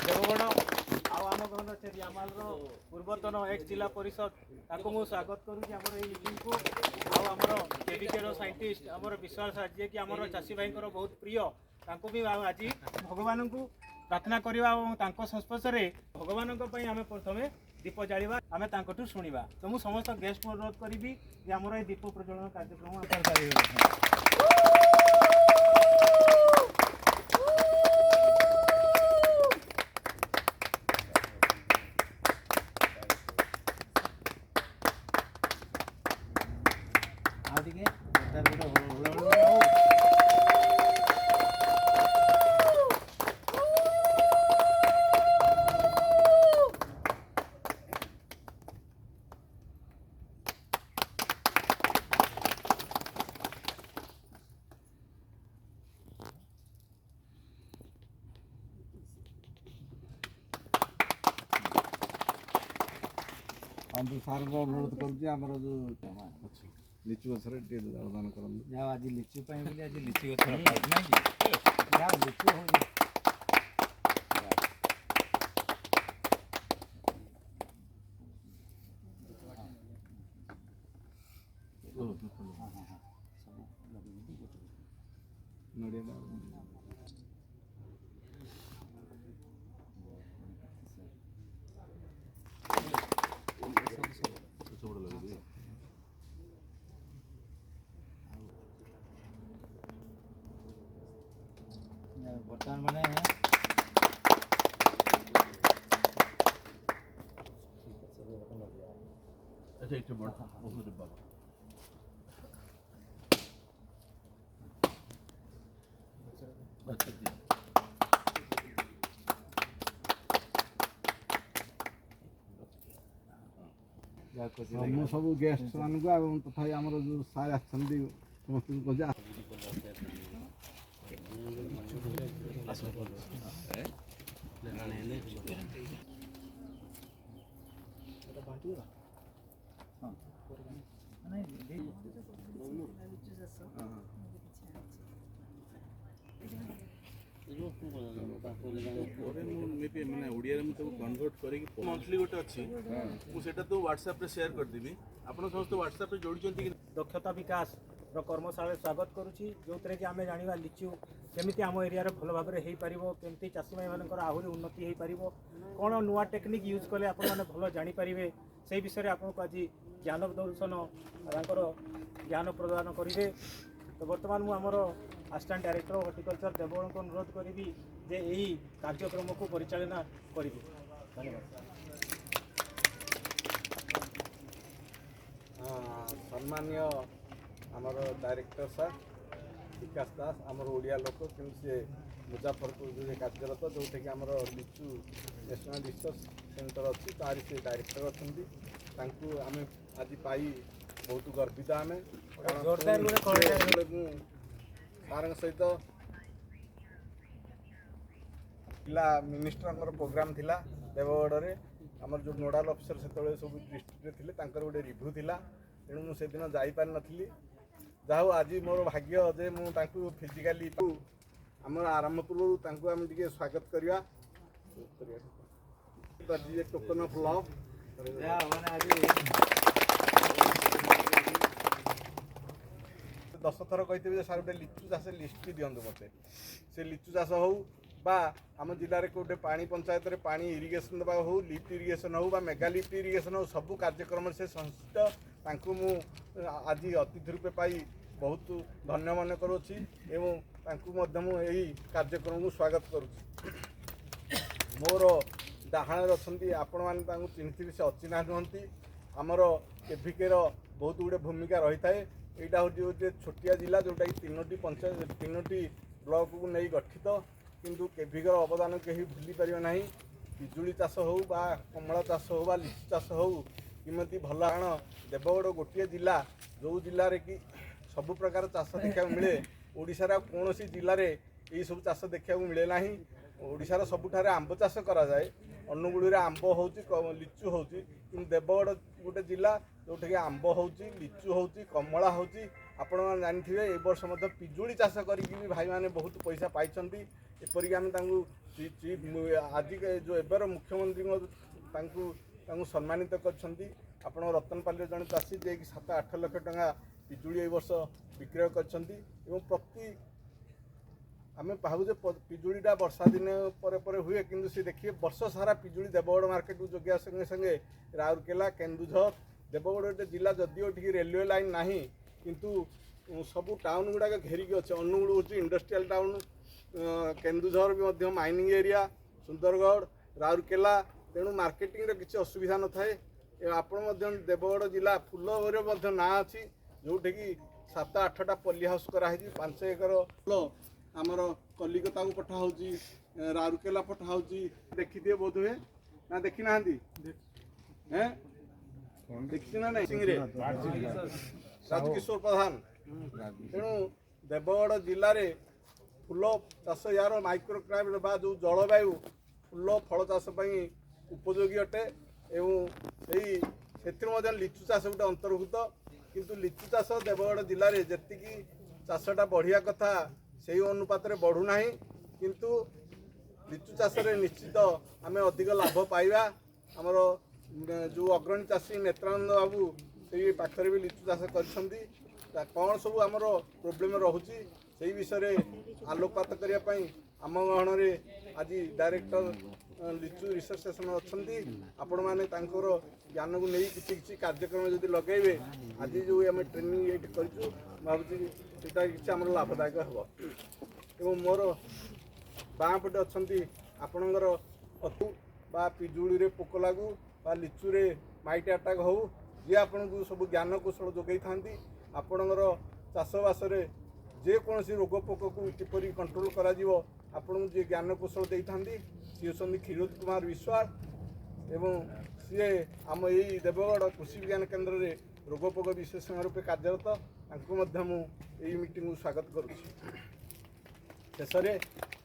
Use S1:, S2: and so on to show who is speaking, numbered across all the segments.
S1: देवगढ़ आम गहन छेरी आमालर पूर्वतन एक्स जिला परिषद ताको मु स्वागत करूँ आमर ये मीटिंग को आमर केविकेर साइंटिस्ट आमर विश्वास सार जी कि आमर चाषी भाई बहुत प्रिय तांको भी आज भगवान को प्रार्थना करवा और संस्पर्श में भगवान आम प्रथम दीप जाड़ा आम तांकठू शुणा तो मुझे समस्त गेस्ट को अनुरोध करी आमर ये दीप प्रज्वलन कार्यक्रम
S2: हम सार को अनुरोध कर जो लिचु गचर दान कर
S3: आज लिचु आज लिचु गचर लिचु हो बर्तमान माने
S4: अच्छा एक बड़ा बहुत डिब्बा
S2: सब गेस्ट मान को तथा आम जो सार आसमस्त
S4: कन्वर्ट करी मंथली गोटे अच्छी मुझे तो व्हाट्सएप शेयर करदेवी आप समस्त व्हाट्सएप जोड़ी
S1: दक्षता विकास कर्मशाला स्वागत करुच्ची जो थे कि आम जाना लिचु केमी आम एरिया भल भाव में हो पार केमती चाषी भाई मान आहरी उन्नति हो पार कौन नुआ टेक्निक यूज कले आप भल जापर से विषय में आपको आज ज्ञान दर्शन ज्ञान प्रदान करेंगे तो बर्तमान मुझे assistant director of horticulture Deogarh को अनुरोध करी जे यही कार्यक्रम को परिचालना करी धन्यवाद।
S2: सम्मान्य आमर डायरेक्टर सर विकास दास आमर ओडिया लोक कि मुजफ्फरपुर जो कार्यरत जो कि आम लिचु नेशनल रिसर्च सेंटर अच्छी तारी से डायरेक्टर अच्छा आम आज पाई बहुत गर्वित आम सार सहित पिला मिनिस्टर प्रोग्राम थिला देवगढ़ में आमर जो नोडाल अफिसर से सब डिस्ट्रिक्ट थे गोटे रिव्यू थिला तेणु मुझे दिन जापर नी जहाँ आज मोर भाग्य जे मुझे फिजिकाली आम आरंभ पूर्व आम टे स्वागत करवा टोकन ऑफ लव दस थर कही सार गोटे लिचु चाष लिस्ट भी दिंतु मत से लिचु चाष हो आम जिले में गोटे पानी पंचायत में पानी इरिगेशन दबा हो लिफ्ट इरिगेशन हो मेगा लिफ्ट इरिगेशन हो सबू कार्यक्रम से संश्लिष्ट मु आज अतिथि रूपे पाई बहुत धन्य मन करुच्ची यही कार्यक्रम को स्वागत करुच्ची मोर डाहाण अच्छा आपण मैंने चिन्ह से अचिना नुहति आमर केविकेर बहुत गुड़े भूमिका रही है यहाँ हूँ गोटे छोटिया जिला जोटा कि तीनोटी पंचायत तीनोटी ब्लॉक को नहीं गठित किंतु केविकर अवदान कहीं भूली पारे ना पिजुली चाष हो कमला चाष हो लिचु चाष हो किमती भल आण देवगढ़ गोटे जिला जो जिले कि सब प्रकार चाष देखा मिले ओडिशार कौन जिले में यही सब चाष देखा मिले ना ओडिशार सबुठार आंब चाष कराए अनुगुड़ी आंब हो लिचु हो देवगढ़ गोटे जिला जोटा कि आंब हो लिचु हो कमला हो आपण जानते ए वर्ष पिजुली चाष करी भाई मैंने बहुत पैसा पाई ଏପରିକି ଆମେ ତାଙ୍କୁ ଆଜି ଯେଉଁ ଏବେର ମୁଖ୍ୟମନ୍ତ୍ରୀଙ୍କ ତାଙ୍କୁ ସମ୍ମାନିତ କରିଛନ୍ତି। ଆପଣ ରତନପାଲିରେ ଜଣେ ଚାଷୀ ଯିଏକି 7-8 ଲକ୍ଷ ଟଙ୍କା ପିଜୁଳି ଏଇ ବର୍ଷ ବିକ୍ରୟ କରିଛନ୍ତି ଏବଂ ଆମେ ଭାବୁ ଯେ ପିଜୁଳିଟା ବର୍ଷା ଦିନ ପରେ ହୁଏ, କିନ୍ତୁ ସେ ଦେଖିବେ ବର୍ଷ ସାରା ପିଜୁଳି ଦେବଗଡ଼ ମାର୍କେଟକୁ ଯୋଗିବା ସଙ୍ଗେ ସଙ୍ଗେ ରାଉରକେଲା, କେନ୍ଦୁଝର, ଦେବଗଡ଼ ଗୋଟେ ଜିଲ୍ଲା ଯଦିଓ ଟିକେ ରେଲୱେ ଲାଇନ୍ ନାହିଁ, କିନ୍ତୁ ସବୁ ଟାଉନ୍ ଗୁଡ଼ାକ ଘେରିକି ଅଛି। ଅନୁଗୁଳ ହେଉଛି ଇଣ୍ଡଷ୍ଟ୍ରିଆଲ ଟାଉନ୍, କେନ୍ଦୁଝର ବି ମଧ୍ୟ ମାଇନିଂ ଏରିଆ, ସୁନ୍ଦରଗଡ଼, ରାଉରକେଲା, ତେଣୁ ମାର୍କେଟିଂର କିଛି ଅସୁବିଧା ନଥାଏ। ଆପଣ ମଧ୍ୟ ଦେବଗଡ଼ ଜିଲ୍ଲା ଫୁଲରେ ମଧ୍ୟ ନାଁ ଅଛି, ଯେଉଁଠିକି 7-8ଟା ପଲ୍ଲି ହାଉସ୍ କରାହେଇଛି। 5 ଏକର ଫୁଲ ଆମର କଲିକତାକୁ ପଠା ହେଉଛି, ରାଉରକେଲା ପଠା ହେଉଛି। ଦେଖିଥିବେ ବୋଧହୁଏ, ନା ଦେଖିନାହାନ୍ତି? ଦେଖିଛୁ ନା ନାଇଁ? ସିଂରେ ରାଜକିଶୋର ପ୍ରଧାନ। ତେଣୁ ଦେବଗଡ଼ ଜିଲ୍ଲାରେ ଫୁଲ ଚାଷ ୟାର ମାଇକ୍ରୋ କ୍ଲାଇମେଟ୍ ବା ଯେଉଁ ଜଳବାୟୁ ଫୁଲ ଫଳ ଚାଷ ପାଇଁ ଉପଯୋଗୀ ଅଟେ ଏବଂ ସେଥିରୁ ମଧ୍ୟ ଲିଚୁ ଚାଷ ଗୋଟେ ଅନ୍ତର୍ଭୁକ୍ତ। କିନ୍ତୁ ଲିଚୁ ଚାଷ ଦେବଗଡ଼ ଜିଲ୍ଲାରେ ଯେତିକି ଚାଷଟା ବଢ଼ିବା କଥା ସେହି ଅନୁପାତରେ ବଢ଼ୁନାହିଁ। କିନ୍ତୁ ଲିଚୁ ଚାଷରେ ନିଶ୍ଚିତ ଆମେ ଅଧିକ ଲାଭ ପାଇବା। ଆମର ଯେଉଁ ଅଗ୍ରଣୀ ଚାଷୀ ନେତ୍ରାନନ୍ଦ ବାବୁ ସେଇ ପାଖରେ ବି ଲିଚୁ ଚାଷ କରିଛନ୍ତି। କ'ଣ ସବୁ ଆମର ପ୍ରୋବ୍ଲେମ୍ ରହୁଛି ସେଇ ବିଷୟରେ ଆଲୋକପାତ କରିବା ପାଇଁ ଆମ ଗହଣରେ ଆଜି ଡାଇରେକ୍ଟର ଲିଚୁ ରିସର୍ଚ୍ଚ ସେସନ୍ ଅଛନ୍ତି। ଆପଣମାନେ ତାଙ୍କର ଜ୍ଞାନକୁ ନେଇ କିଛି କାର୍ଯ୍ୟକ୍ରମ ଯଦି ଲଗାଇବେ, ଆଜି ଯେଉଁ ଆମେ ଟ୍ରେନିଂ ଏଇଠି କରିଛୁ, ମୁଁ ଭାବୁଛି ସେଇଟା କିଛି ଆମର ଲାଭଦାୟକ ହେବ। ଏବଂ ମୋର ବାଁ ପଟେ ଅଛନ୍ତି ଆପଣଙ୍କର ଅତୁ ବା ପିଜୁଳିରେ ପୋକ ଲାଗୁ ବା ଲିଚୁରେ ମାଇଟ୍ ଆଟାକ୍ ହେଉ, ଯିଏ ଆପଣଙ୍କୁ ସବୁ ଜ୍ଞାନ କୌଶଳ ଯୋଗାଇଥାନ୍ତି। ଆପଣଙ୍କର ଚାଷବାସରେ ଯେକୌଣସି ରୋଗ ପୋକକୁ କିପରି କଣ୍ଟ୍ରୋଲ୍ କରାଯିବ ଆପଣଙ୍କୁ ଯିଏ ଜ୍ଞାନ କୌଶଳ ଦେଇଥାନ୍ତି ସିଏ ହେଉଛନ୍ତି କ୍ଷୀରୋଦ କୁମାର ବିଶ୍ୱାଳ ଏବଂ ସିଏ ଆମ ଏଇ ଦେବଗଡ଼ କୃଷି ବିଜ୍ଞାନ କେନ୍ଦ୍ରରେ ରୋଗ ପୋକ ବିଶେଷଜ୍ଞ ରୂପେ କାର୍ଯ୍ୟରତ। ତାଙ୍କୁ ମଧ୍ୟ ମୁଁ ଏଇ ମିଟିଂକୁ ସ୍ୱାଗତ କରୁଛି। ଶେଷରେ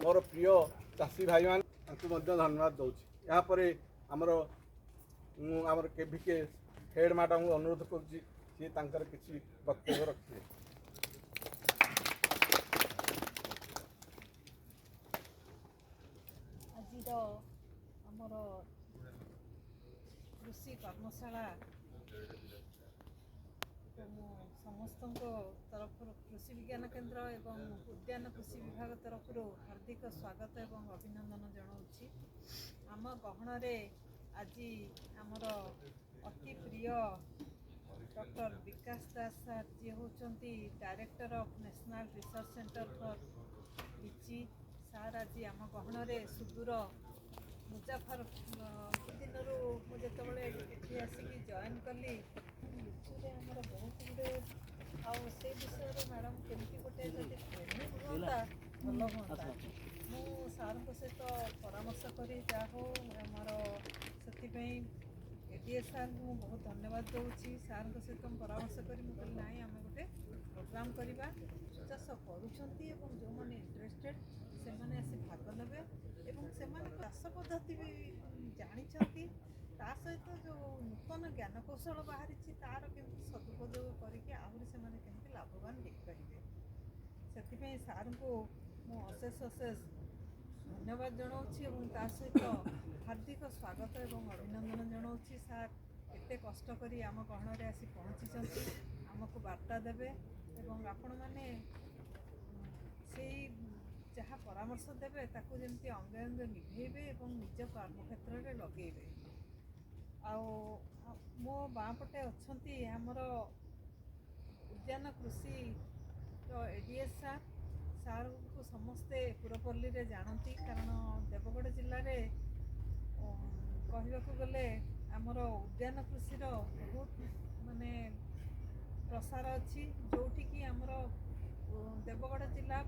S2: ମୋର ପ୍ରିୟ ଚାଷୀ ଭାଇମାନେ ତାଙ୍କୁ ମଧ୍ୟ ଧନ୍ୟବାଦ ଦେଉଛି। ଏହାପରେ ଆମର KVK ହେଡ୍ ମ୍ୟାଡ଼ାମଙ୍କୁ ଅନୁରୋଧ କରୁଛି ସିଏ ତାଙ୍କର କିଛି ବକ୍ତବ୍ୟ ରଖିବେ।
S5: ଆଜିର ଆମର କୃଷି କର୍ମଶାଳା ମୁଁ ସମସ୍ତଙ୍କ ତରଫରୁ କୃଷି ବିଜ୍ଞାନ କେନ୍ଦ୍ର ଏବଂ ଉଦ୍ୟାନ କୃଷି ବିଭାଗ ତରଫରୁ ହାର୍ଦ୍ଦିକ ସ୍ୱାଗତ ଏବଂ ଅଭିନନ୍ଦନ ଜଣାଉଛି। ଆମ ଗହଣରେ ଆଜି ଆମର ଅତି ପ୍ରିୟ ଡକ୍ଟର ବିକାଶ ଦାସ ସାର୍ ଯିଏ ହେଉଛନ୍ତି director of national research centre for lychee sir ଆଜି ଆମ ଗହଣରେ ସୁଦୂର ମୁଜାଫର ଦିନରୁ ମୁଁ ଯେତେବେଳେ ଏଠି ଆସିକି ଜଏନ୍ କଲି, ଲିଚୁରେ ଆମର ବହୁତ ଗୁଡ଼ିଏ ଆଉ ସେ ବିଷୟରେ ମ୍ୟାଡ଼ାମ୍ କେମିତି ଗୋଟେ ଯଦି ଟ୍ରେନିଂ ହୁଅନ୍ତା ଭଲ ହୁଅନ୍ତା। ମୁଁ ସାର୍ଙ୍କ ସହିତ ପରାମର୍ଶ କରି ଯାହା ହଉ ଆମର ସେଥିପାଇଁ ADS ସାର୍ଙ୍କୁ ମୁଁ ବହୁତ ଧନ୍ୟବାଦ ଦେଉଛି। ସାର୍ଙ୍କ ସହିତ ମୁଁ ପରାମର୍ଶ କରି ମୁଁ କହିଲି ନାଇଁ ଆମେ ଗୋଟେ ପ୍ରୋଗ୍ରାମ୍ କରିବା, ଚାଷ କରୁଛନ୍ତି ଏବଂ ଯେଉଁମାନେ ଇଣ୍ଟରେଷ୍ଟେଡ୍ ସେମାନେ ଆସି ଭାଗ ନେବେ ଏବଂ ସେମାନେ ଚାଷ ପଦ୍ଧତି ବି ଜାଣିଛନ୍ତି, ତା ସହିତ ଯେଉଁ ନୂତନ ଜ୍ଞାନ କୌଶଳ ବାହାରିଛି ତାର କେମିତି ସଦୁପଯୋଗ କରିକି ଆହୁରି ସେମାନେ କେମିତି ଲାଭବାନ ହେଇପାରିବେ। ସେଥିପାଇଁ ସାର୍ଙ୍କୁ ମୁଁ ଅଶେଷ ଧନ୍ୟବାଦ ଜଣାଉଛି ଏବଂ ତା ସହିତ ହାର୍ଦ୍ଦିକ ସ୍ୱାଗତ ଏବଂ ଅଭିନନ୍ଦନ ଜଣାଉଛି। ସାର୍ ଏତେ କଷ୍ଟ କରି ଆମ ଗହଣରେ ଆସି ପହଞ୍ଚିଛନ୍ତି, ଆମକୁ ବାର୍ତ୍ତା ଦେବେ ଏବଂ ଆପଣମାନେ ସେଇ ଯାହା ପରାମର୍ଶ ଦେବେ ତାକୁ ଯେମିତି ଅଙ୍ଗେ ଅଙ୍ଗେ ନିଭେଇବେ ଏବଂ ନିଜ କର୍ମକ୍ଷେତ୍ରରେ ଲଗେଇବେ। ଆଉ ମୋ ବାଁ ପଟେ ଅଛନ୍ତି ଆମର ଉଦ୍ୟାନ କୃଷିର ADS ସାର୍ଙ୍କୁ ସମସ୍ତେ ପୁରପଲ୍ଲୀରେ ଜାଣନ୍ତି, କାରଣ ଦେବଗଡ଼ ଜିଲ୍ଲାରେ କହିବାକୁ ଗଲେ ଆମର ଉଦ୍ୟାନ କୃଷିର ବହୁତ ମାନେ ପ୍ରସାର ଅଛି, ଯେଉଁଠିକି ଆମର ଦେବଗଡ଼ ଜିଲ୍ଲା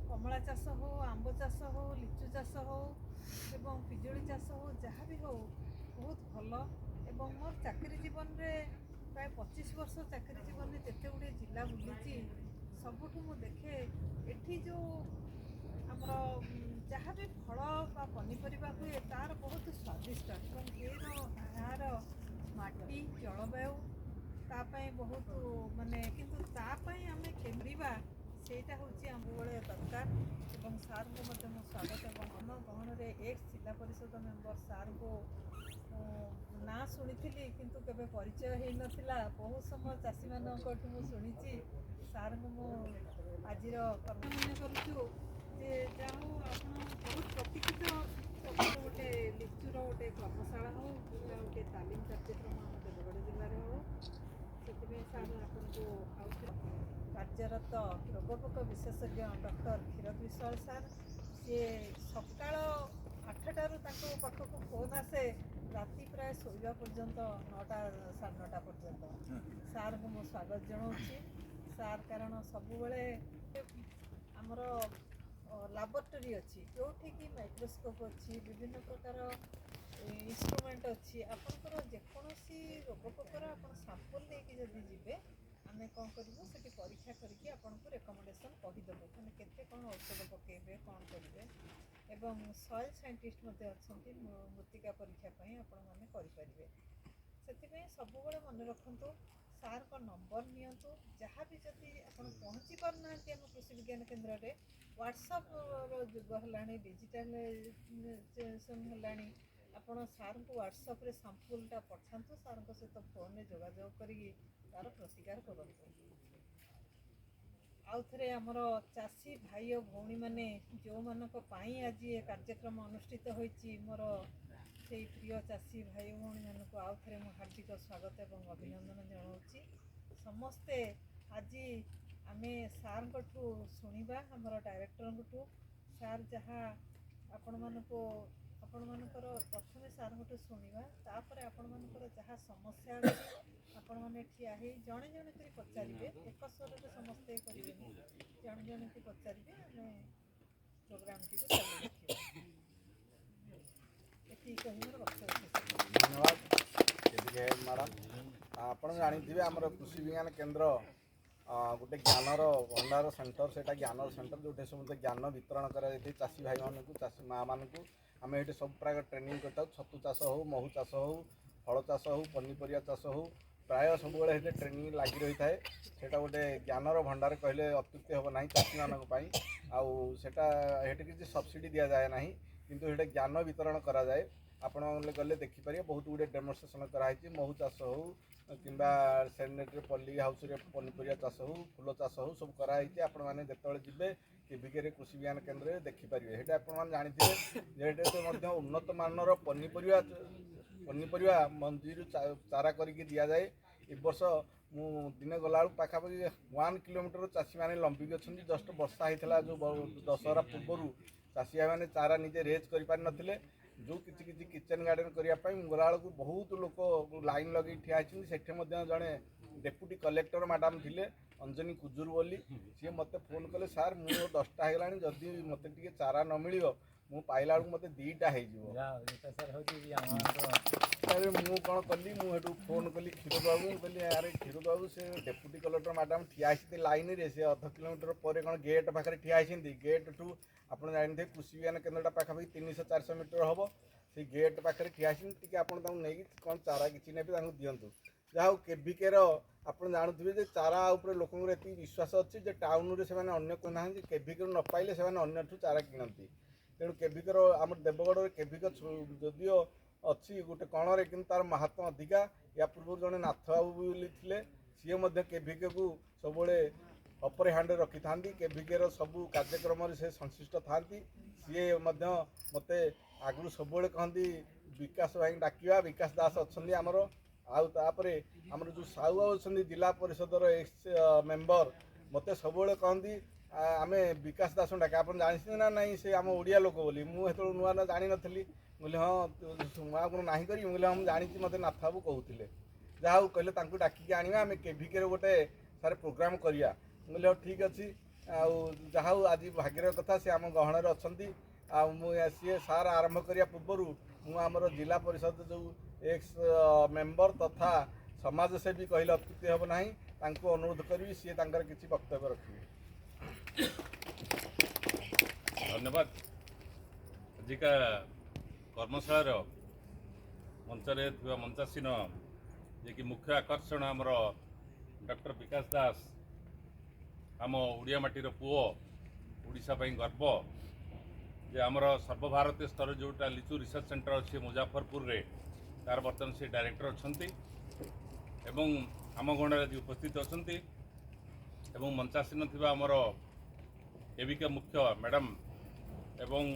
S5: କମଳା ଚାଷ ହେଉ, ଆମ୍ବ ଚାଷ ହେଉ, ଲିଚୁ ଚାଷ ହେଉ ଏବଂ ପିଜୁଳି ଚାଷ ହେଉ, ଯାହା ବି ହେଉ ବହୁତ ଭଲ। ଏବଂ ମୋର ଚାକିରି ଜୀବନରେ ପ୍ରାୟ 25 ବର୍ଷ ଚାକିରି ଜୀବନରେ ଯେତେ ଗୁଡ଼ିଏ ଜିଲ୍ଲା ବୁଲିଛି, ସବୁଠୁ ମୁଁ ଦେଖେ ଏଠି ଯେଉଁ ଆମର ଯାହା ବି ଫଳ ବା ପନିପରିବା ହୁଏ ତାର ବହୁତ ସ୍ୱାଦିଷ୍ଟ ଏବଂ ଏହାର ମାଟି ଜଳବାୟୁ ତା ପାଇଁ ବହୁତ ମାନେ, କିନ୍ତୁ ତା ପାଇଁ ଆମେ କେମିବା ସେଇଟା ହେଉଛି ଆମବେଳେ ଦରକାର ଏବଂ ସାର୍ଙ୍କୁ ମଧ୍ୟ ମୁଁ ସ୍ୱାଗତ ଏବଂ ଆମ ଗହଣରେ ଏକ୍ସ ଜିଲ୍ଲା ପରିଷଦ ମେମ୍ବର ସାର୍ଙ୍କୁ ନାଁ ଶୁଣିଥିଲି କିନ୍ତୁ କେବେ ପରିଚୟ ହେଇନଥିଲା। ବହୁତ ସମୟ ଚାଷୀମାନଙ୍କଠୁ ମୁଁ ଶୁଣିଛି। ସାର୍ଙ୍କୁ ମୁଁ ଆଜିର କର୍ମ ମନେ କରୁଛୁ ଯେ ଯାହା ହଉ ଆପଣ ବହୁତ ପ୍ରତୀକ୍ଷିତ ଗୋଟେ ଲିଚୁର ଗୋଟେ କର୍ମଶାଳା ହେଉ କିମ୍ବା ଗୋଟେ ତାଲିମ କାର୍ଯ୍ୟକ୍ରମ ଆମ ଦେବଗଡ଼ ଜିଲ୍ଲାରେ ହେଉ, ସେଥିପାଇଁ ସାର୍ ଆପଣଙ୍କୁ ଆଉ କାର୍ଯ୍ୟରତ ରୋଗପୋକ ବିଶେଷଜ୍ଞ ଡକ୍ଟର କ୍ଷୀରୋଦ ବିଶ୍ୱାଳ ସାର୍, ସିଏ ସକାଳ 8ଟାରୁ ତାଙ୍କ ପାଖକୁ ଫୋନ୍ ଆସେ ରାତି ପ୍ରାୟ ଶୋଇବା ପର୍ଯ୍ୟନ୍ତ 9ଟା ସାଢ଼େ 9ଟା ପର୍ଯ୍ୟନ୍ତ। ସାର୍ଙ୍କୁ ମୁଁ ସ୍ୱାଗତ ଜଣାଉଛି। ସାର୍ କାରଣ ସବୁବେଳେ ଆମର ଲାବୋରେଟୋରୀ ଅଛି ଯେଉଁଠିକି ମାଇକ୍ରୋସ୍କୋପ୍ ଅଛି, ବିଭିନ୍ନ ପ୍ରକାର ଇନଷ୍ଟ୍ରୁମେଣ୍ଟ ଅଛି। ଆପଣଙ୍କର ଯେକୌଣସି ରୋଗ ପୋକର ଆପଣ ସାମ୍ପଲ୍ ନେଇକି ଯଦି ଯିବେ, ଆମେ କ'ଣ କରିବୁ ସେଠି ପରୀକ୍ଷା କରିକି ଆପଣଙ୍କୁ ରେକମେଣ୍ଡେସନ୍ କହିଦେବୁ ମାନେ କେତେ କ'ଣ ଔଷଧ ପକାଇବେ, କ'ଣ କରିବେ। ଏବଂ ସଏଲ୍ ସାଇଣ୍ଟିଷ୍ଟ ମଧ୍ୟ ଅଛନ୍ତି, ମୃତ୍ତିକା ପରୀକ୍ଷା ପାଇଁ ଆପଣମାନେ କରିପାରିବେ। ସେଥିପାଇଁ ସବୁବେଳେ ମନେ ରଖନ୍ତୁ, ସାର୍ଙ୍କ ନମ୍ବର ନିଅନ୍ତୁ। ଯାହା ବି ଯଦି ଆପଣ ପହଞ୍ଚି ପାରୁନାହାନ୍ତି ଆମ କୃଷି ବିଜ୍ଞାନ କେନ୍ଦ୍ରରେ, ହ୍ୱାଟ୍ସଆପ୍ର ଯୁଗ ହେଲାଣି, ଡିଜିଟାଲାଇଜେସନ୍ ହେଲାଣି। ଆପଣ ସାର୍ଙ୍କୁ ହ୍ୱାଟ୍ସଆପ୍ରେ ସାମ୍ପୁଲ୍ଟା ପଠାନ୍ତୁ, ସାର୍ଙ୍କ ସହିତ ଫୋନ୍ରେ ଯୋଗାଯୋଗ କରିକି ତା'ର ପ୍ରତିକାର କରନ୍ତୁ। ଆଉ ଥରେ ଆମର ଚାଷୀ ଭାଇ ଓ ଭଉଣୀମାନେ ଯେଉଁମାନଙ୍କ ପାଇଁ ଆଜି ଏ କାର୍ଯ୍ୟକ୍ରମ ଅନୁଷ୍ଠିତ ହୋଇଛି, ମୋର ସେଇ ପ୍ରିୟ ଚାଷୀ ଭାଇ ଭଉଣୀମାନଙ୍କୁ ଆଉ ଥରେ ମୁଁ ହାର୍ଦ୍ଦିକ ସ୍ୱାଗତ ଏବଂ ଅଭିନନ୍ଦନ ଜଣାଉଛି। ସମସ୍ତେ ଆଜି ଆମେ ସାର୍ଙ୍କଠୁ ଶୁଣିବା, ଆମର ଡାଇରେକ୍ଟରଙ୍କଠୁ। ସାର୍ ଯାହା ଆପଣମାନଙ୍କର ପ୍ରଥମେ ସାର୍ଙ୍କଠୁ ଶୁଣିବା, ତାପରେ ଆପଣମାନଙ୍କର ଯାହା ସମସ୍ୟା ଅଛି ଆପଣମାନେ ଠିଆ ହେଇ ଜଣେ ଜଣେ କରି ପଚାରିବେ, ଏକ ସ୍ୱରରେ ସମସ୍ତେ କରିବେନି, ଜଣେ ଜଣେ କରି ପଚାରିବେ। ଆମେ ପ୍ରୋଗ୍ରାମଟିକୁ ଚାଲୁ ରଖିବା। ଏତିକି କହି ମୋର ବକ୍ତବ୍ୟ ଶେଷ କରୁଛି।
S2: ଧନ୍ୟବାଦ ମ୍ୟାଡ଼ାମ୍। ଆପଣ ଜାଣିଥିବେ ଆମର କୃଷି ବିଜ୍ଞାନ କେନ୍ଦ୍ର ଗୋଟେ ଜ୍ଞାନର ଭଣ୍ଡାର ସେଣ୍ଟର, ସେଇଟା ଜ୍ଞାନର ସେଣ୍ଟର ଯେଉଁଠି ସମସ୍ତେ ଜ୍ଞାନ ବିତରଣ କରାଯାଇଥାଏ ଚାଷୀ ଭାଇମାନଙ୍କୁ, ଚାଷୀ ମାଆମାନଙ୍କୁ। ଆମେ ଏଠି ସବୁ ପ୍ରାୟ ଟ୍ରେନିଂ କରିଥାଉ। ଛତୁ ଚାଷ ହେଉ, ମହୁ ଚାଷ ହେଉ, ଫଳ ଚାଷ ହେଉ, ପନିପରିବା ଚାଷ ହେଉ, ପ୍ରାୟ ସବୁବେଳେ ଏଠି ଟ୍ରେନିଂ ଲାଗି ରହିଥାଏ। ସେଇଟା ଗୋଟେ ଜ୍ଞାନର ଭଣ୍ଡାର କହିଲେ ଅତ୍ୟୁକ୍ତି ହେବ ନାହିଁ ଚାଷୀମାନଙ୍କ ପାଇଁ। ଆଉ ସେଇଟା ଏଠି କିଛି ସବସିଡ଼ି ଦିଆଯାଏ ନାହିଁ, କିନ୍ତୁ ଏଠି ଜ୍ଞାନ ବିତରଣ କରାଯାଏ। ଆପଣ ଗଲେ ଦେଖିପାରିବେ, ବହୁତ ଗୁଡ଼ିଏ ଡେମୋନ୍ଷ୍ଟ୍ରେସନ୍ କରାହେଇଛି। ମହୁ ଚାଷ ହେଉ କିମ୍ବା ସେନେଟ୍ରେ ପଲ୍ଲି ହାଉସ୍ରେ ପନିପରିବା ଚାଷ ହେଉ, ଫୁଲ ଚାଷ ହେଉ, ସବୁ କରାହେଇଛି। ଆପଣମାନେ ଯେତେବେଳେ ଯିବେ କେଭିକେରେ କୃଷି ବିଜ୍ଞାନ କେନ୍ଦ୍ରରେ ଦେଖିପାରିବେ। ସେଇଟା ଆପଣମାନେ ଜାଣିଥିବେ ଯେ ଏଠି ମଧ୍ୟ ଉନ୍ନତମାନର ପନିପରିବା ମଞ୍ଜିରୁ ଚାରା କରିକି ଦିଆଯାଏ। ଏ ବର୍ଷ ମୁଁ ଦିନେ ଗଲାବେଳକୁ ପାଖାପାଖି 1 କିଲୋମିଟର ଚାଷୀମାନେ ଲମ୍ବିକି ଅଛନ୍ତି। ଜଷ୍ଟ ବର୍ଷା ହେଇଥିଲା ଯେଉଁ ଦଶହରା ପୂର୍ବରୁ ଚାଷୀ ଭାଇମାନେ ଚାରା ନିଜେ ରେଜ୍ କରିପାରିନଥିଲେ। ଯେଉଁ କିଛି କିଚେନ୍ ଗାର୍ଡ଼େନ୍ କରିବା ପାଇଁ ଗଲାବେଳକୁ ବହୁତ ଲୋକ ଲାଇନ୍ ଲଗେଇ ଠିଆ ହେଇଛନ୍ତି। ସେଠି ମଧ୍ୟ ଜଣେ ଡେପୁଟି କଲେକ୍ଟର ମ୍ୟାଡ଼ାମ୍ ଥିଲେ, ଅଞ୍ଜନୀ କୁଜୁର ବୋଲି। ସିଏ ମୋତେ ଫୋନ୍ କଲେ, ସାର୍ ମୁଁ 10ଟା ହେଇଗଲାଣି, ଯଦି ମୋତେ ଟିକେ ଚାରା ନ ମିଳିବ ମୁଁ ପାଇଲା ବେଳକୁ ମୋତେ 2ଟା ହେଇଯିବ। ମୁଁ କ'ଣ କଲି, ମୁଁ ସେଠୁ ଫୋନ୍ କଲି କ୍ଷୀରୋଦ ବାବୁ। ମୁଁ କହିଲି ଆରେ କ୍ଷୀରୋଦ ବାବୁ, ସେ ଡେପୁଟି କଲେକ୍ଟର ମ୍ୟାଡ଼ାମ୍ ଠିଆ ହେଇଛନ୍ତି ଲାଇନ୍ରେ, ସେ 1/2 କିଲୋମିଟର ପରେ କ'ଣ ଗେଟ୍ ପାଖରେ ଠିଆ ହେଇଛନ୍ତି। ଗେଟ୍ଠୁ ଆପଣ ଜାଣିଥିବେ କୃଷି ବିଜ୍ଞାନ କେନ୍ଦ୍ରଟା ପାଖାପାଖି 300-400 ମିଟର ହେବ। ସେଇ ଗେଟ୍ ପାଖରେ ଠିଆ ହେଇଛନ୍ତି, ଟିକେ ଆପଣ ତାଙ୍କୁ ନେଇକି କ'ଣ ଚାରା କିଛି ନେବେ ତାଙ୍କୁ ଦିଅନ୍ତୁ। ଯାହା ହଉ କେଭିକେର ଆପଣ ଜାଣୁଥିବେ ଯେ ଚାରା ଉପରେ ଲୋକଙ୍କର ଏତିକି ବିଶ୍ୱାସ ଅଛି ଯେ ଟାଉନ୍ରେ ସେମାନେ ଅନ୍ୟ କରୁନାହାନ୍ତି, କେଭିକେରୁ ନ ପାଇଲେ ସେମାନେ ଅନ୍ୟଠୁ ଚାରା କିଣନ୍ତି। ତେଣୁ କେଭିକେର ଆମର ଦେବଗଡ଼ରେ କେଭିକ ଯଦିଓ ଅଛି ଗୋଟେ କଣରେ, କିନ୍ତୁ ତା'ର ମାହାତ୍ମ୍ୟ ଅଧିକା। ୟା ପୂର୍ବରୁ ଜଣେ ନାଥ ବାବୁ ବୋଲି ଥିଲେ, ସିଏ ମଧ୍ୟ କେଭିକେକୁ ସବୁବେଳେ ଅପର ହ୍ୟାଣ୍ଡରେ ରଖିଥାନ୍ତି। କେଭିକେର ସବୁ କାର୍ଯ୍ୟକ୍ରମରେ ସେ ସଂଶ୍ଳିଷ୍ଟ ଥାନ୍ତି। ସିଏ ମଧ୍ୟ ମୋତେ ଆଗରୁ ସବୁବେଳେ କହନ୍ତି ବିକାଶ ଭାଇ ଡାକିବା, ବିକାଶ ଦାସ ଅଛନ୍ତି ଆମର। ଆଉ ତାପରେ ଆମର ଯେଉଁ ସାହୁ ବାବୁ ଅଛନ୍ତି ଜିଲ୍ଲା ପରିଷଦର ଏକ୍ସ ମେମ୍ବର, ମୋତେ ସବୁବେଳେ କହନ୍ତି ଆମେ ବିକାଶ ଦାସଙ୍କୁ ଡାକେ। ଆପଣ ଜାଣିଛନ୍ତି ନା ନାହିଁ ସେ ଆମ ଓଡ଼ିଆ ଲୋକ ବୋଲି? ମୁଁ ସେତେବେଳେ ନୂଆ ନୂଆ ଜାଣିନଥିଲି। ମୁଁ କହିଲି ହଁ, ମୁଁ ଆଉ କ'ଣ ନାହିଁ କରିବି? ମୁଁ କହିଲି ହଁ ମୁଁ ଜାଣିଛି, ମୋତେ ନାଥ ବାବୁ କହୁଥିଲେ। ଯାହା ହଉ କହିଲେ ତାଙ୍କୁ ଡାକିକି ଆଣିବା, ଆମେ କେଭିକେରେ ଗୋଟେ ସାର୍ ପ୍ରୋଗ୍ରାମ୍ କରିବା। ମୁଁ କହିଲି ହଉ ଠିକ୍ ଅଛି। ଆଉ ଯାହା ହଉ ଆଜି ଭାଗ୍ୟର କଥା ସେ ଆମ ଗହଣରେ ଅଛନ୍ତି। ଆଉ ମୁଁ ସିଏ ସାର୍ ଆରମ୍ଭ କରିବା ପୂର୍ବରୁ ମୁଁ ଆମର ଜିଲ୍ଲା ପରିଷଦ ଯେଉଁ ଏକ୍ସ ମେମ୍ବର ତଥା ସମାଜସେବୀ କହିଲେ ଅତ୍ୟୁକ୍ତି ହେବ ନାହିଁ, ତାଙ୍କୁ ଅନୁରୋଧ କରିବି ସିଏ ତାଙ୍କର କିଛି ବକ୍ତବ୍ୟ ରଖିବେ।
S6: ଧନ୍ୟବାଦ। ଆଜିକା କର୍ମଶାଳାର ମଞ୍ଚରେ ଥିବା ମଞ୍ଚାସୀନ ଯିଏକି ମୁଖ୍ୟ ଆକର୍ଷଣ ଆମର ଡକ୍ଟର ବିକାଶ ଦାସ, आम ओडिया माटीर पुओ ओडिशा पई गर्व जे आमर सर्वभारतीय स्तर जोटा लिचु रिसर्च सेंटर अच्छे मुजफ्फरपुर रे तार बर्तमान से डायरेक्टर अच्छा एवं आम गण आज उपस्थित अच्छा एवं मंचासीन थिबा आमर एविका मुख्य मैडम एवं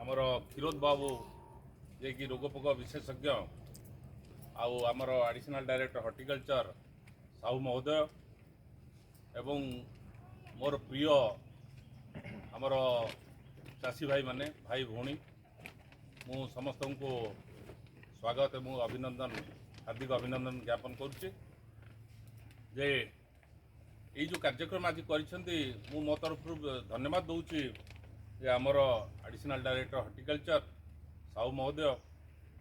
S6: आमर क्षीरोद बाबू जे कि रोगपोक विशेषज्ञ आउ आमर एडिशनल डायरेक्टर हॉर्टिकल्चर साहू महोदय एवं मोर प्रिय आमर चाषी भाई माने भाई भौणी मु समस्त को स्वागत एवं अभिनंदन हार्दिक अभिनंदन ज्ञापन करुच्चे जे ये जो कार्यक्रम आज करिसेंती मु मो तरफ धन्यवाद दूची जे आमर एडिशनल डायरेक्टर हॉर्टिकल्चर साहू महोदय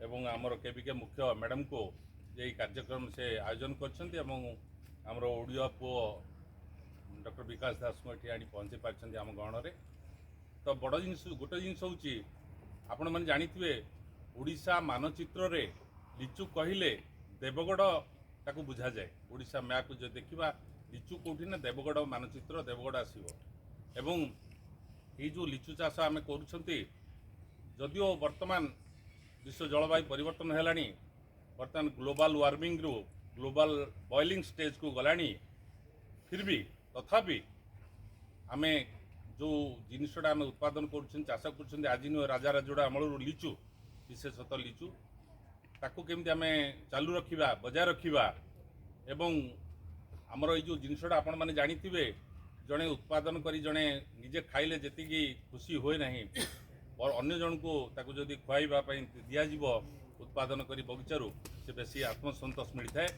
S6: एवं आमर केविके मुख्य मैडम को ये कार्यक्रम से आयोजन करछंती एवं आमर ओडिया पुओ डॉक्टर विकास दास को ये आनी पहुँचे पार्टी आम गहण में तो बड़ जिन गोटे जिन आपण मैंने जानिथिबे ओडिशा मानचित्र रे लिचु कहले देवगढ़ ताकू बुझा जाए ओडिशा मैप जो देखा लिचु कौटी ना देवगढ़ मानचित्र देवगढ़ आसो एवं ये जो लिचु चाष आम करुँच जदिओ वर्तमान विश्व जलवायु परिवर्तन है बर्तमान ग्लोबल वार्मिंग रु ग्लोबल बॉइलिंग स्टेज को गलानी फिर भी तथापि आमे जो जिनसटा आम उत्पादन कर चाष कर आज नुह राजा राजोड़ा अमल लिचु विशेषतः लिचु ताकू केमती आम चालू रखा बजाय रखा एवं आमर ये जो जिनसटा आपण मैंने जानिथिबे जड़े उत्पादन करी जड़े निजे खाइले जी खुशी हुए ना और अन्य जन को ताकू जदि खुआइबा पई दियाजिब उत्पादन करी बगीचारू से बेसी आत्मसंतोष मिलता है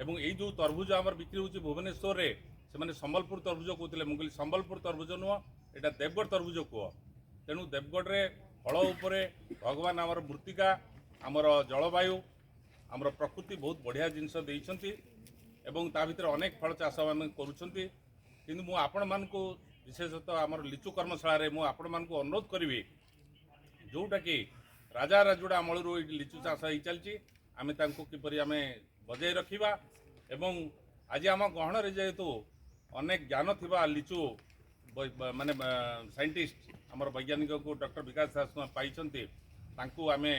S6: एवं ये जो तरभुज आमर बिक्री होची भुवनेश्वर रे से माने संबलपुर तरभुज कहते मुझे संबलपुर तरभुज नुह एटा देवगढ़ तरभुज कह तेणु देवगढ़ रे फल उपरे भगवान आमर मृत्तिका आमर जलवायु आमर प्रकृति बहुत बढ़िया जिनस देइछंती एवं ता भितर अनेक फल चाष मान करुछंती किंतु मु आपण मान को विशेषतः आमर लिचु कर्मशाला रे मु आपण मान को अनुरोध करिवि जोटा कि राजा राजुड़ा अमल लिचु चाष हो चलती आम किपरि आम बजाय रखा एवं आज आम गहण रे जेहेतु अनेक ज्ञान थिबा लिचु माने साइंटिस्ट आमर वैज्ञानिक को डॉक्टर विकास दास पाइछंती तांकु आमे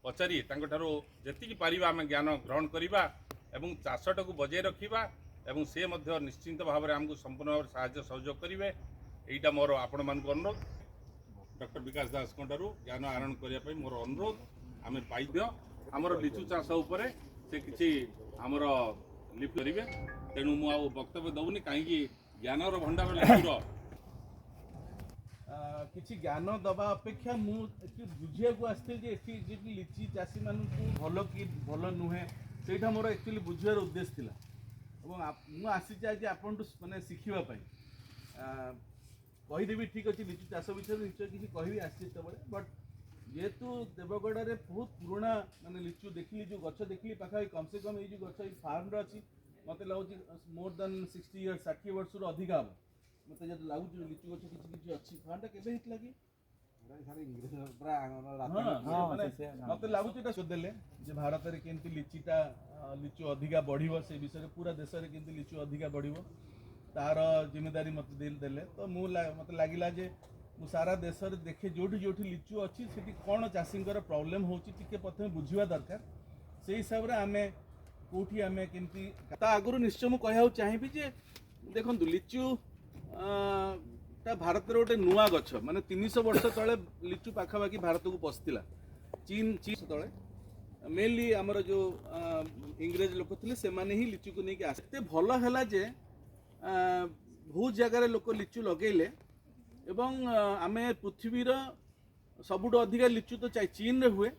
S6: पचारि तांको ठारो जेतिकी पारिबा आमे ज्ञान ग्रहण करिबा एवं चाषटा को बजाय रखा एवं से मध्य निश्चिंत भाव में आमको संपूर्ण भाव साहाय्य सहयोग करेंगे यहीटा मोर आपण मान अनुरोध डॉक्टर विकास दास ज्ञान आहरण करने मोर अनुरोध आम पाइद्य आमर लिचु चाष उपर से किसी आमर लिप करेंगे तेणु मु वक्तव्य दौनी कहीं ज्ञानर भंडार लिचुर
S4: किसी ज्ञान दबा अपेक्षा मुझे बुझे को आसती लिची चाषी मान भल कि भल नुहे से मोर एक्चुअली बुझार उद्देश्य था मुझे आसी आज आपन माने शिखापी कहीदेवी ठीक अच्छे लिचु चाष विषय निश्चय किसी कहि आसत बट जेहेतु देवगढ़ में बहुत पुराना माने लिचु देखली जो गछ देखली पाखा कम से कम ये जो गछ फार्म अच्छी मत लगुच मोर देन 60 इयर्स 60 वर्ष अधिक हम मत लगुच लिचु गछ किसी अच्छी फार्म केबे हित लगी मत लगुच देले जे भारत में केमती लिचीटा लिचु अधिका बढ़िबो से विषय पूरा देश में केमती लिचु अधिका बढ़िबो तार जिम्मेदारी मत देले तो मत लगिला जे मु सारा देश में देखे जोठी जोठी लिचु अच्छी से कौन चाषी प्रॉब्लम होची प्रथम बुझा दरकार से हिसाब से आम कौटी आम केमती आगु निश्चय मुझे कहूँ चाहिए जे देखो लिचु ता भारत में गोटे नुआ गछ माने 300 वर्ष तले लिचु पाखापाखि भारत को पशिला चीन तले मेनली आमर जो इंग्रेज लोक थे से ही लिचु को लेकिन आसते भल है जे बहुत जगार लोक लिचु लगेले एवं आम पृथ्वीर सबुठ अधिका लिचु तो चीन रे हुए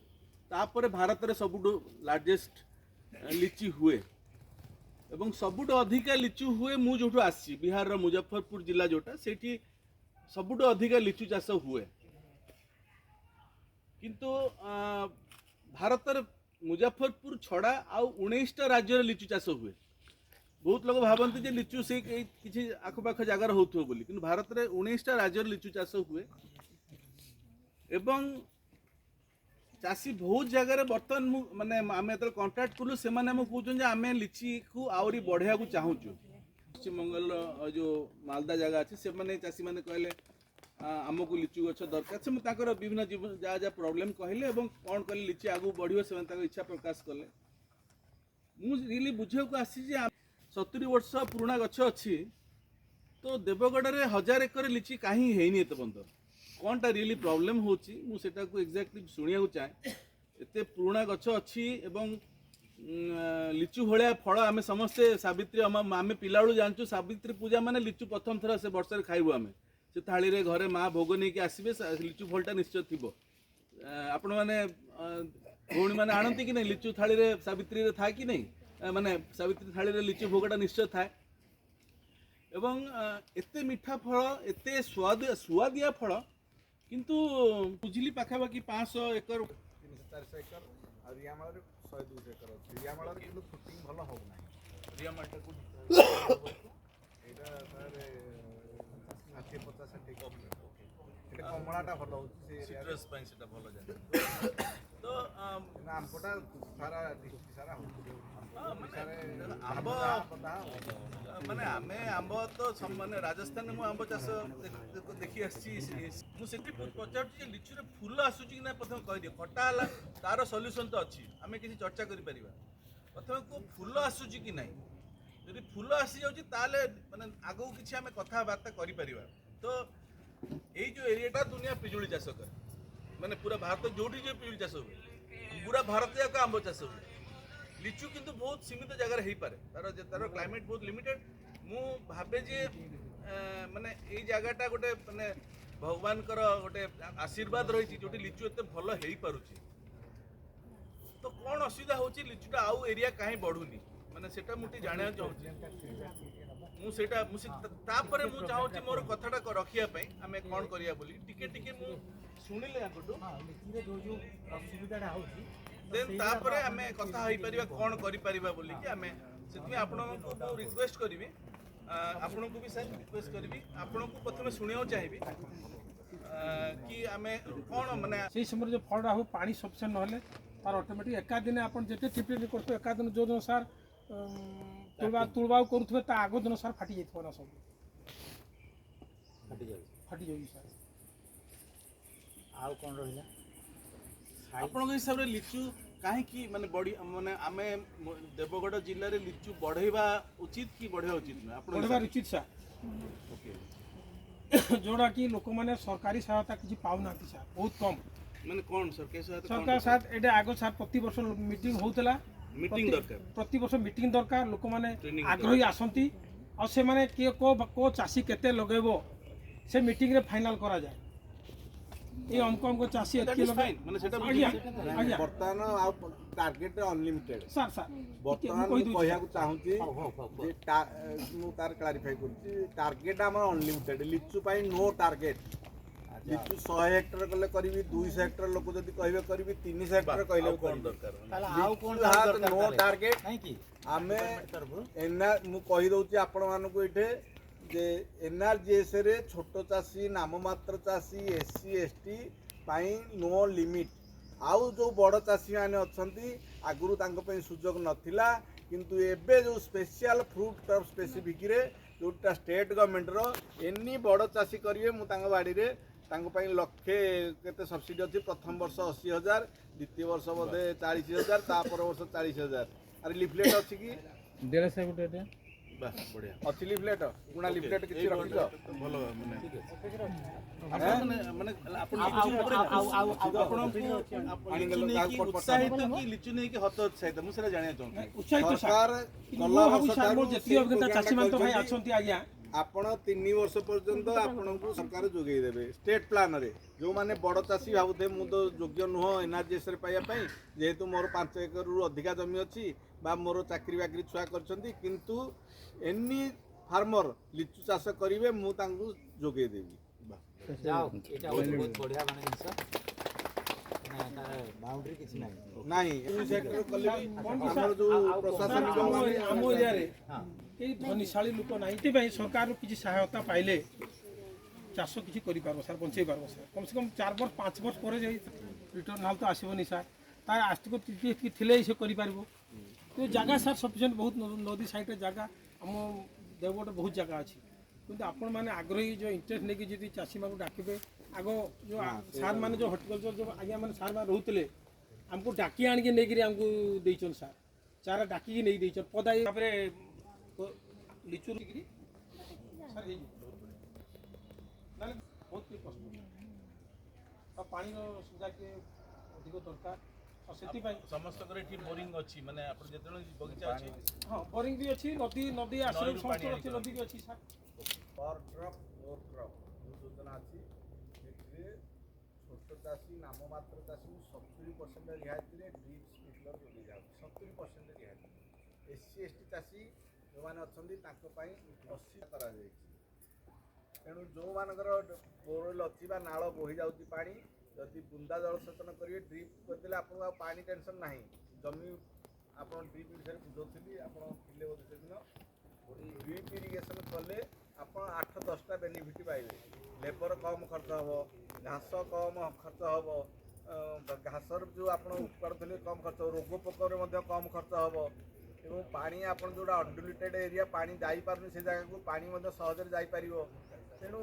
S4: तापर भारत में सबुठ लार्जेस्ट लिची हुए एवं सबुठ अधिका लिचु हुए मु जो आसी बिहार रो मुजफ्फरपुर जिला जोटा सेठी सबुठ अधिका लिचु चाष हुए किंतु भारत मुजफ्फरपुर छड़ा आउ 19टा राज्य लिचु चाष हुए बहुत लोग भावती जे लिचु से किसी आखपाख जगार होथो बोली किंतु भारत में 19टा राज्य लिचु चाष हुए एवं चाषी बहुत जगह बर्तमान माने आम जो कंटाक्ट कलु से कहते आम लिची को आहरी बढ़िया को चाहूँ पश्चिमबंगाल जो मालदा जगह अच्छे से मैंने चाषी मैंने कहले आमको लिचु गछ दरकार से विभिन्न जीवन जहाँ जहाँ प्रोब्लेम कहले कौन कहले लिची आगू बढ़ियो से इच्छा प्रकाश कले मुझे बुझे को आसी 70 वर्ष पुराना गछ अच्छी तो देवगढ़ में 1000 एकर लिची कहीं है एत पर्यंत कौनटा रियली प्रोब्लेम होची मुझे एक्जाक्टली शुणा चाहे एत पुराना गछ अच्छी एवं लिचु भाया फल आम समस्ते सावित्री आम पिला जानचु सावित्री पूजा माने लिचु प्रथम थर से वर्ष खाइबु आम से थाली रे घरे माँ भोग नहीं आसबे लिचु फलटा निश्चय थी आपण मैंने भौणी मैंने आणती कि नहीं लिचु थाली रे सावित्री रे था कि नहीं माने सावित्री थाली रे लिचु भोगटा निश्चय थाए एवं एते मीठा फल एते सुआदिया फल किंतु बुझिली पाखापाखि 500 एकर
S2: 300-400 एकर और रियामाल 100-200 एकर अछि रियामाल रे किंतु फुटिंग भलो हो नाही रियामाल टा को एटा सर 50-60 कम एटा कमलाटा भलो होछि से
S4: सिट्रस पाइन सेटा भलो जाय तो
S2: आमकोटा सारा डिस्ट्रिक्ट सारा हो
S4: आंब माने आमे आंब तो माने राजस्थान में आंब चाष देखी आसी पचार लिचु रे फूल आसुची कि ना प्रथम कह दिए खटा हला तार सॉल्यूशन तो अच्छी आमे किसी चर्चा करि परिबा प्रथम को फूल आसुची कि नहीं यदि फूल आसी जाउची ताले माने आगो किछि आमे कथा बार्ता करि परिबा तो एई जो एरियाटा दुनिया पिजुली चाष कर माने पूरा भारत जोठी जो पिजुली चाष हुए पूरा भारत जाक आंब चाष हुए लिचु किंतु बहुत सीमित जगह हो पारे तार क्लाइमेट बहुत लिमिटेड मु भाबे जे माने ए जगहटा गोटे माने भगवान गोटे आशीर्वाद रही जो लिचु एत भल हो पारुची तो कौन असुविधा होची लिचुटा आउ एरिया कहीं बढ़ुनी माने सेटा मुटी जानिया चाहूँ मु सेटा तापरे मु चाहूँ मोर कथाटा रखिया पई आमे कोन करिया बोली टिके टिके मु सुनिले आगटू
S1: लिचुरे जो सुविधाटा होची
S4: देन तापरे आमे कथा होई परिबा कोन करि परिबा बोली कि आमे सेति आपनको को रिक्वेस्ट करबी आपनको भी सर रिक्वेस्ट करबी आपनको प्रथमे सुनियो चाहिबी कि आमे कोन माने
S7: से समय जो फलटा हो पानी सफिशिएंट नहले तार ऑटोमेटिक एका दिन आपण जेते टिपली करतो एका दिन जो दिन सार तुलबा करूथबे ता आगो दिन सार फाटी जाइथबो ना सब फाटी जाई सार
S3: आउ कौन रहिला
S4: आपन हिसाब रे लिचु काहे कि माने बड़ी माने आमे देवगढ़ जिल्ला रे लिचु बढ़ेबा उचित कि बढ़ेबा उचित ना आपन
S7: बढ़ेबा उचित सा
S4: ओके
S7: जोड़ा कि लोक माने सरकारी सहायता किछि पाउना कि सा बहुत कम
S4: माने कोन सरकार
S7: सरकार साथ एडे आगो साथ प्रति वर्ष मीटिंग होतला
S4: मीटिंग दरकार
S7: प्रति वर्ष मीटिंग दरकार लोक माने
S4: Training
S7: आग्रही आसंती आ से माने के को चासी केते लगेबो से मीटिंग रे फाइनल करा जाए ये हमको चासी
S4: That
S7: एतकी
S4: is
S7: लगे
S4: fine. माने सेटा
S7: आज्ञा
S4: बुझिली
S7: आज्ञा
S2: बर्तमान आ टार्गेट अनलिमिटेड
S7: सर सर
S2: बर्तमान
S7: कहि
S2: मु कहया को चाहूची जे मु तार क्लारिफाई करछि टार्गेट हमर अनलिमिटेड लिचु पाई नो टार्गेट लिचु 100 हेक्टर कले करबी 200 हेक्टर लोक जदी कहबे करबी 300 हेक्टर कहले
S4: कोन दरकार
S3: ताला आउ कौन
S2: नो टार्गेट
S3: नहीं कि
S2: आमे एनआर मु कहि दउची आपण मानको इठे जे एनआरजीएस रे छोट चाषी नाममात्र चाषी एससी एसटी पाई नो लिमिट आउ जो बड़ चाषी माने अछंती आगुरु तांको पे सुजोग नथिला किंतु एबे जो स्पेशल फ्रूट टर्फ स्पेसिफिक रे जोटा स्टेट गवर्नमेंट रो एनी बड़ चाषी करिवे मु तांको बाड़ी रे तांको पाई लक्षे केते सब्सिडी अछि प्रथम वर्ष 80,000 द्वितीय वर्ष बोधे 40,000 ता पर वर्ष 40,000 अरे लिफलेट अछि कि
S7: 150 गुटे
S4: वाह बढ़िया
S2: अछि लिफलेट गुणा लिफलेट किछि रखिलो
S4: भलो माने आपन उत्साहित कि लिचु नहीं कि हत उत्साहित मु सेरा जानिया चाहूँ
S7: उत्साहित
S2: सरकार
S7: कला भाबु सार मोर जेति अभियंता चासी मान तो भाई आछंती आज्ञा
S2: आपण 3 वर्ष पर्यंत आपनको सरकार जोगै देबे स्टेट प्लान रे जो माने बड़ चासी भाबुथे मु तो योग्य नुह एनआरजीएस रे पाइया पई जेहेतु मोर 5 एकर रु अधिका जमी अछि बा मोर चाकरी बाकरी छुआ करछंती किंतु एनी फार्मर लिचु चाष करिवे मु तांकु जोगै देबी
S3: जाओ एटा बहुत बढ़िया माने जिंस ना तार बाउंड्री किछि नाही
S2: नाही 2 सेक्टर कले हमर जो प्रशासनिक
S7: आम एरिया रे केही धनीशाली लोक नाही ते भाई सरकार रो किछि सहायता पाइले चाष किछि करि पारबो सर बंचै पारबो सर कम से कम 4 वर्ष 5 वर्ष परे जे रिटर्न हाल तो आसीबनी सर तार आस्तिक थिले से करि पारबो तो जगह सर सफिशिएंट बहुत नदी साइड रे जगह हम देवगढ़ बहुत जगह अच्छी किंतु आपण मैंने आग्रही जो इंटरेस्ट लेकिन जी चाषी मानू डाकिबे आग जो सार मैंने जो हॉर्टिकल्चर जो आज्ञा मैंने सार मैंने रोते आमको डाकी आणिक नहीं आमको देचन सार चारा डाकी नहीं देचन पदा लिचु सार बहुत कष्ट पानी सुविधा के अधिक दरकार
S4: समस्त बोरिंग अच्छी माने आपण जेतने बगीचा अच्छी
S7: हाँ बोरिंग भी अच्छी नदी नदी आश्रय
S4: नदीरू पानी
S7: समस्त अच्छी नदी भी अच्छी सर
S2: पर ड्रप मोर क्रप जो योजना अच्छी छोट चाषी नाममात्र चाषी 70% रिहाती ड्रिप स्प्रिंकलर जोड़ी जाए 70% रिहाती SC ST चाषी जो मैंने अच्छा 80 कराई तेणु जो मानकर बोरवेल अच्छी नाल बोही जाऊँगी पानी जदि बुंदा जलसेचन करेंगे ड्रिप करदे आपको पानी टेंशन ना जमी आप ड्रिप विषय बुझौली आप बोधे से दिन ड्रिप इरिगेशन कले आप 8-10टा बेनिफिट पाइबे लेबर कम खर्च हम घास कम खर्च हम घासर जो आप उत्पादन कम खर्च रोग पोकर कम खर्च हम एवं पानी आप जोड़ा अनडिल्यूटेड एरिया पानी जापार से जगह को पानी सहजरे जापर तेणु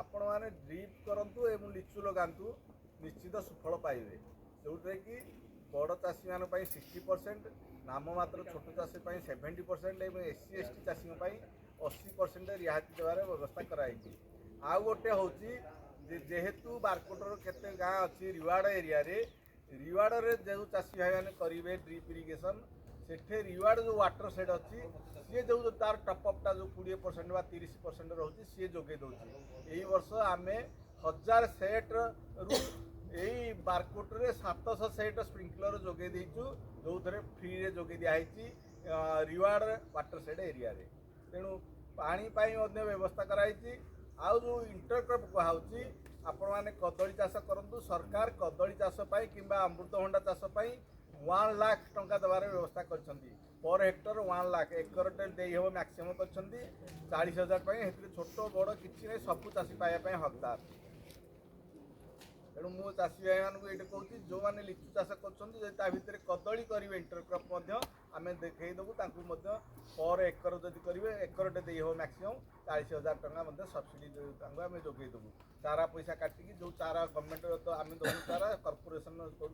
S2: आपण मैंने ड्रिप करूँ एवं लिचु लगातु निश्चित सुफल पाइबे जो कि बड़ चाषी मान 60% नाममात्र छोट चाषी 70% और SC ST चाषी 80% रिहाती देवार व्यवस्था कराई आउ गोटे हूँ जेहेतु बारकोटर केते गाँ अच्छी रिवाड़ एरिया रिवाड़ रे जो चाषी भाई मैंने करेंगे ड्रिप इरिगेशन सेठे रिवाड़ जो वाटर सेट अच्छी सी जो तार टपअपटा जो 20% व 30% रोचे सी जोगे दूसरी यही वर्ष आम 1000 सेट रु यही बारकोटे 700 सेट स्प्रिंकलर जोगे देचु जो फ्री रे जोगे दिखाई रिवाड़ वाटर सेट एरिया तेणु पानी व्यवस्था कराई आउ जो इंटरक्रॉप कहुच्छी आपण मैंने कदली चाष करूँ सरकार कदली चाष कि अमृतभंडा चाष 1 लाख टंका देवार व्यवस्था कर पर हेक्टर 1 लाख एकर देहब मैक्सीम कर 40,000 छोट बड़ कि सबू चाषी पाइबा हकदार तेणु मु चाषी भाई मानक ये कहूँ जो मैंने लिचु चाष कर कदली करेंगे इंटरक्रॉप आम देखईदेबू पर एकर जदि करेंगे एकरटे देहब मैक्सीम 40,000 टंका सब्सिडी आम जोगेदेबू चारा पैसा काटिकी जो चारा गवर्नमेंट तो आम दौर चारा कर्पोरेसन कर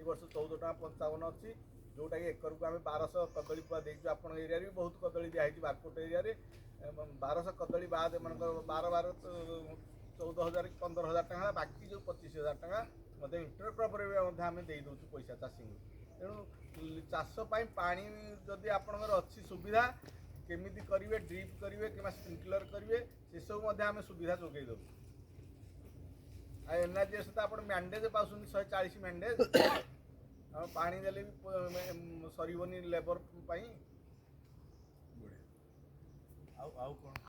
S2: वर्ष 14.55 अच्छी जोटा कि एकर को आम 1200 कदली पुआ देचु आप एरिया भी बहुत कदली दिखाई बारकोट एरिया 1200 कदली बाद मान 12 14,000 कि 15,000 टका बाकी जो 25,000 टका इंटरक्रॉप आम दे दूँ पैसा चाषी तेणु चाष पानी जदि आपंकर अच्छी सुविधा केमी करेंगे ड्रिप करेंगे कि स्प्रिंकलर करेंगे से सब आम सुविधा जोगेदेबू एनआरजीएस तो आप मैंडेज पास 140 मैंडेज पानी देले भी सरबनी लेबर।